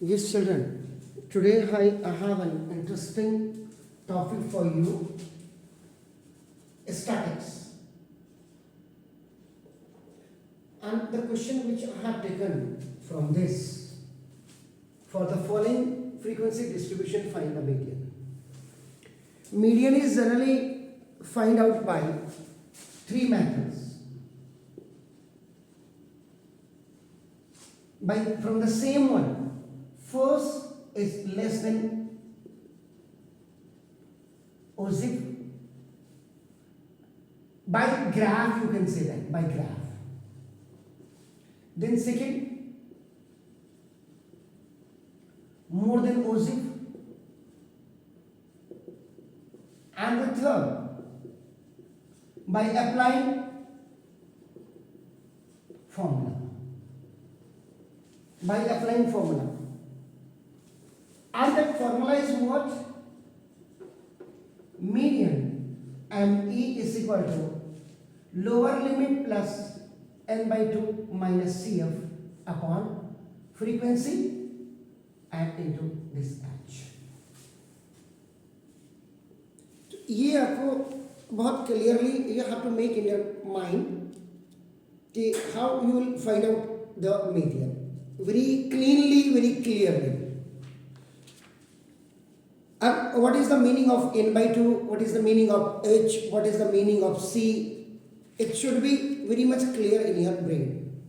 Yes, children. Today I have an interesting topic for you: statics. And the question which I have taken from this: for the following frequency distribution, find the median. Median is generally find out by three methods. From the same one. First is less than OSIF. By graph, you can say that, by graph. Then second, more than OSIF. And the third, by applying formula. By applying formula. And that formula is what? Median ME is equal to lower limit plus n by 2 minus CF upon frequency and into this H. ये आपको बहुत clearly you have to make in your mind कि how you will find out the median very cleanly, very clearly. And what is the meaning of n by 2? What is the meaning of h? What is the meaning of c? It should be very much clear in your brain.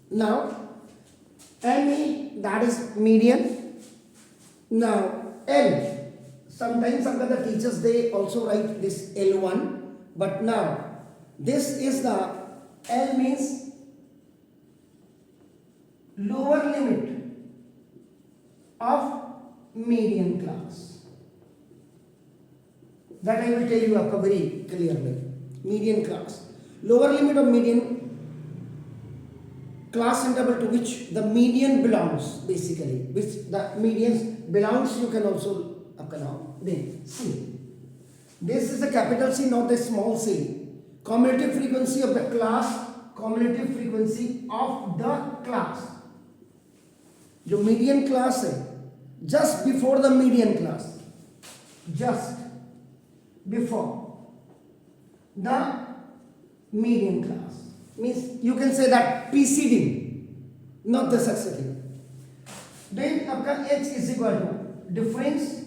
Now, ME, that is median. Now, L. Sometimes some other teachers, they also write this L1. But now, this is the L means lower limit of median class. That I will tell you very clearly. Median class. Lower limit of median class interval to which the median belongs, basically. Which the median belongs, you can also then C. This is a capital C, not a small c. Cumulative frequency of the class, cumulative frequency of the class. जो median class है, just before the median class, just before the median class, means you can say that preceding, not the succeeding. Then आपका h is equal to difference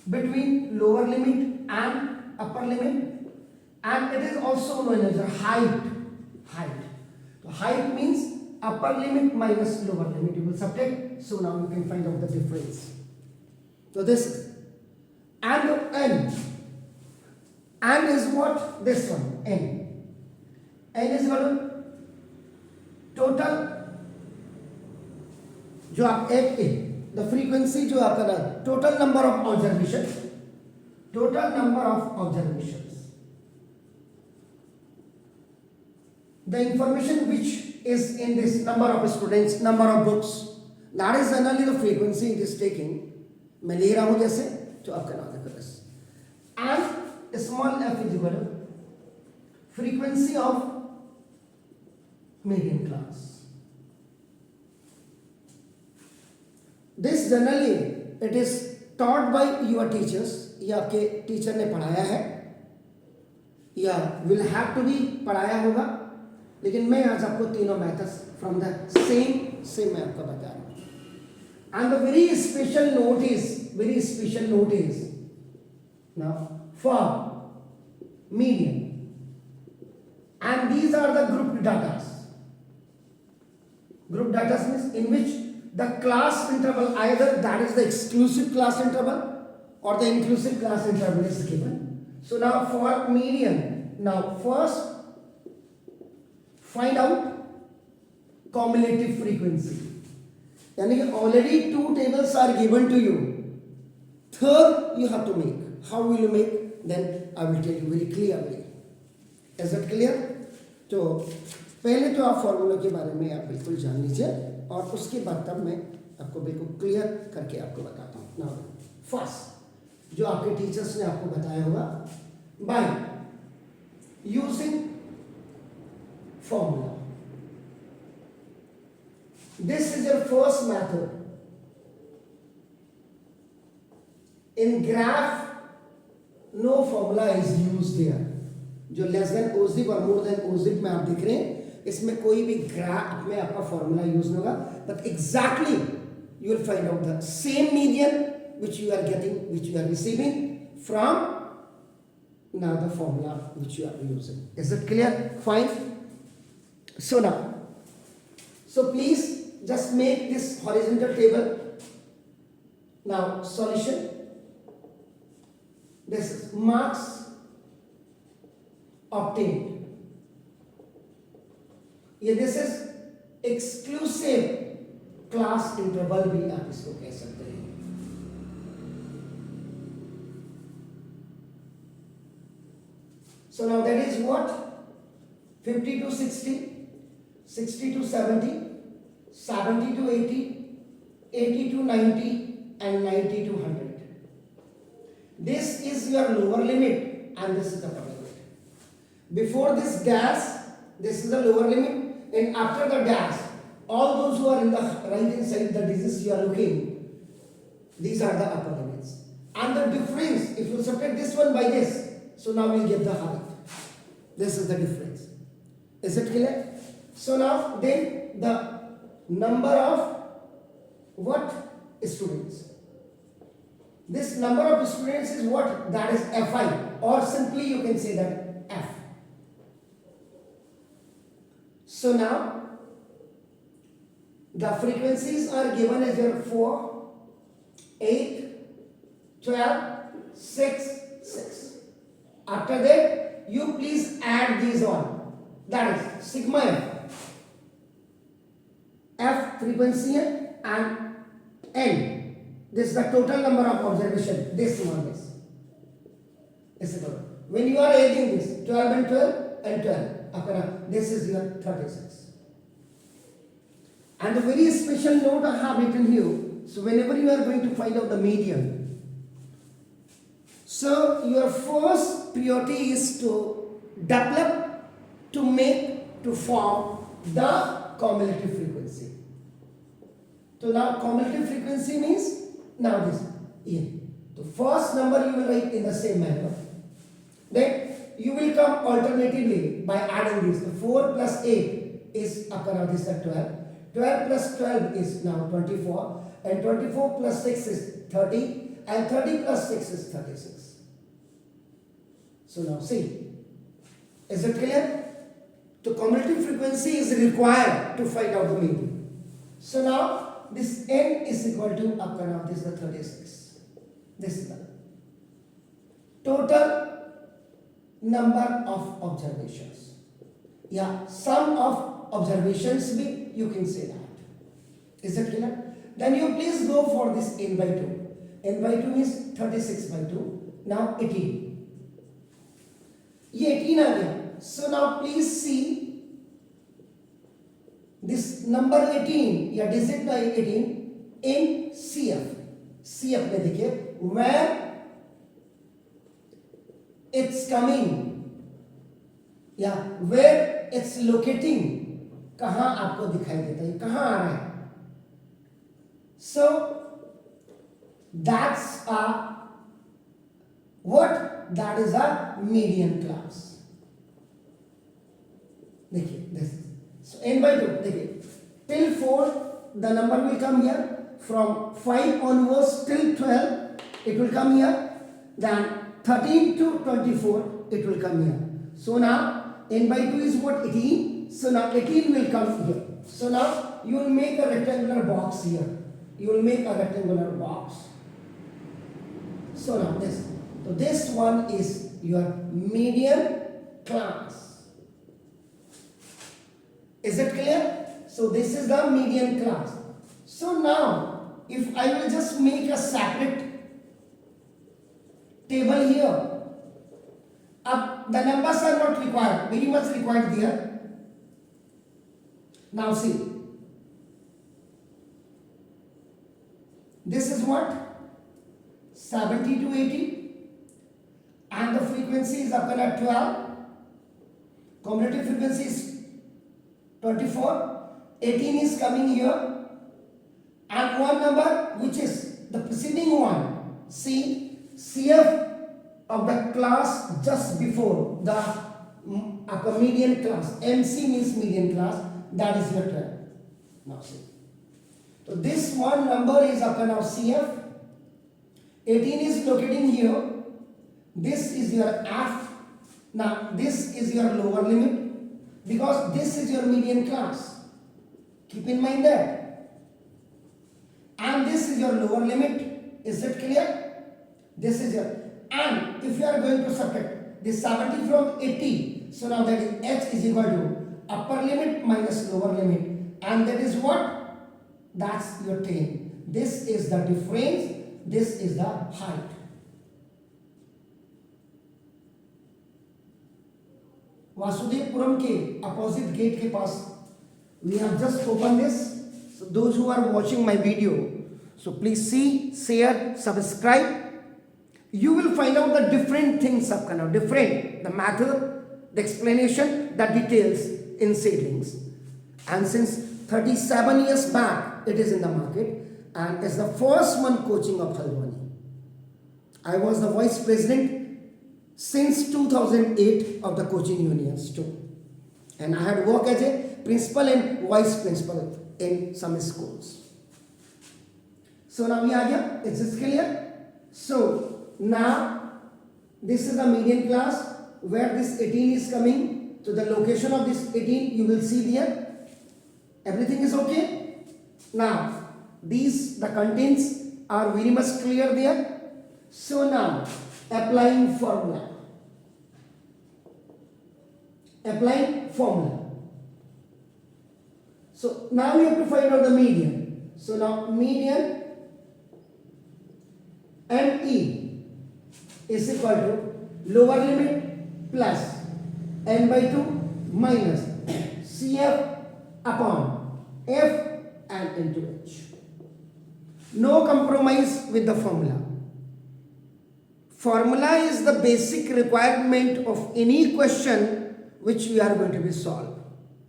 between lower limit and upper limit, and it is also known as height. So height means upper limit minus lower limit. You will subtract, so now you can find out the difference. So this is, and n. N is what? This one, n. N is equal to total जो आप एक the frequency जो आपका ना total number of observations, the information which is in this number of students, number of books, that is generally the frequency it is taking. मैं ले रहा हूँ जैसे तो आपका नाम है बस. And small f is equal to frequency of median class. This generally it is taught by your teachers. ये आपके टीचर ने पढ़ाया है या will have to be पढ़ाया होगा, लेकिन मैं आज आपको तीनों methods from the same मैं आपको बता रहा हूँ. And the very special note is now for median, and these are the group data. Group data means in which the class interval, either that is the exclusive class interval or the inclusive class interval is given. So now for median, now first find out cumulative frequency. Yani already two tables are given to you. Third you have to make. How will you make? Then I will tell you very clearly. Is that clear? तो पहले तो आप formula के बारे में आप बिल्कुल जान लीजिए और उसके बाद तब मैं आपको बिल्कुल क्लियर करके आपको बताता हूँ. नाउ फर्स्ट जो आपके टीचर्स ने आपको बताया होगा by using formula. This is your first method. In graph, no formula is used there. जो लेस देन ओजिप और मोर देन ओजिप में आप देख रहे हैं, इसमें कोई भी ग्राफ में आपका फॉर्मूला यूज नहीं होगा, but exactly you will find out the same median which you are getting, which you are receiving from now the formula which you are using. Is it clear? Fine. So now, so please just make this horizontal table. Now solution. This is marks obtained. ये this is exclusive class interval भी आप इसको कह सकते हैं. So now that is what? 50 to 60, 60 to 70, 70 to 80, 80 to 90 and 90 to 100. This is your lower limit and this is the upper limit. Before this dash, this is the lower limit, and after the dash, all those who are in the right hand side, the digits you are looking, these are the upper limits. And the difference, if you subtract this one by this, so now we get the height. This is the difference. Is it clear? So now then the number of what? Students. This number of students is what? That is Fi, or simply you can say that F. So now the frequencies are given as your 4, 8, 12, 6, 6. After that, you please add these on. That is sigma F. F frequency and N. This is the total number of observation. This one is. When you are adding this 12 and 12 and 12, this is your 36. And a very special note I have written here. So whenever you are going to find out the median, so your first priority is to develop, to make, to form the cumulative frequency. So now cumulative frequency means now this in. The first number you will write in the same manner. Then you will come alternatively by adding this. The 4 plus 8 is this is 12. 12 plus 12 is now 24. And 24 plus 6 is 30. And 30 plus 6 is 36. So now see, is it clear? The cumulative frequency is required to find out the median. So now this n is equal to this is the 36. This is the total number of observations. Yeah, sum of observations be, you can say that. Is it clear? Then you please go for this n by 2. N by 2 is 36 by 2. Now 18. ये 18 आ गया. So now please see this number 18 या digit by 18 in CF. CF में देखिए where it's coming या where it's locating, कहाँ आपको दिखाई देता है, कहाँ आ रहा है. So that's a what? That is a median class. देखिए this. So n by 2 देखिए till 4 the number will come here. From 5 onwards till 12 it will come here. Then 13 to 24 it will come here. So now n by 2 is what? 18. So now 18 will come here. So now you will make a rectangular box here. You will make a rectangular box. So now this. So this one is your median class. Is it clear? So this is the median class. So now if I will just make a separate table here, the numbers are not required, very much required there. Now see, this is what? 70 to 80. And the frequency is up at 12. Cumulative frequency is 24. 18 is coming here. and one number which is the preceding one. See, CF of the class just before the upper median class. MC means median class. That is your 12. Now see. So this one number is upper now CF. 18 is locating here. This is your F. Now this is your lower limit because this is your median class. Keep in mind that. And this is your lower limit. Is it clear? This is your. And if you are going to subtract this 70 from 80, so now that is H is equal to upper limit minus lower limit. And that is what? That's your 10. This is the difference. This is the height. Vasudevpuram ke opposite gate ke paas we have just opened this. So those who are watching my video, so please see, share, subscribe. You will find out the different things of kind of different, the method, the explanation, the details in seedlings. And since 37 years back, it is in the market and it's the first one coaching of Halwani. I was the vice president since 2008 of the coaching unions too. And I had worked as a principal and vice principal in some schools. So now we are here, is this clear? So now this is the median class where this 18 is coming. To the location of this 18 you will see there. Everything is okay? Now these the contents are very much clear there. So now applying formula. Applying formula. So now we have to find out the median. So now median ME is equal to lower limit plus n by 2 minus CF upon F and into H. No compromise with the formula. Formula is the basic requirement of any question which we are going to be solved.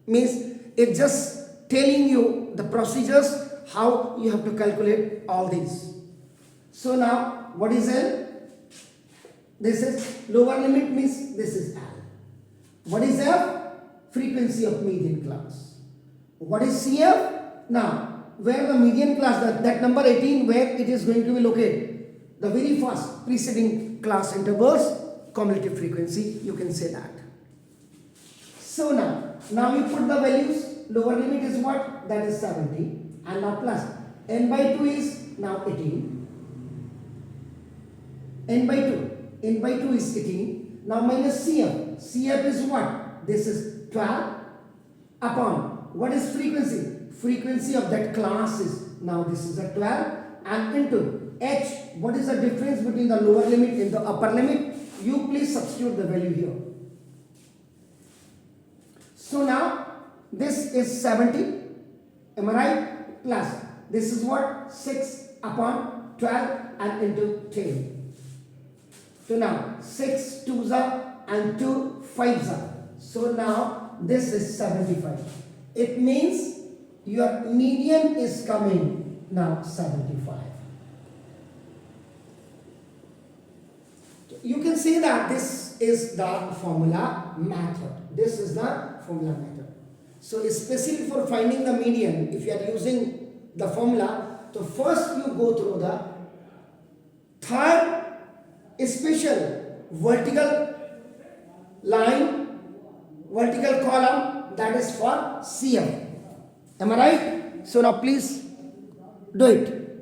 Means it just telling you the procedures how you have to calculate all these. So now what is L? This is lower limit means this is L. What is F? Frequency of median class. What is CF? Now where the median class, that number 18 where it is going to be located, the very first preceding class intervals, cumulative frequency, you can say that. So now we put the values. Lower limit is what? That is 70 and now plus n by 2 is now 18. N by 2 is 18. Now minus CF. CF is what? This is 12 upon what is frequency? Frequency of that class is now this is a 12 and into H. What is the difference between the lower limit and the upper limit? You please substitute the value here. So now this is 70. Am I right? Plus this is what? 6 upon 12 and into 10. So now 6 2s are and 2 5s are. So now this is 75. It means your median is coming now 75. You can see that this is the formula method. This is the formula method. So especially for finding the median, if you are using the formula, so first you go through the third special vertical line, vertical column, that is for CF. Am I right? So now please do it.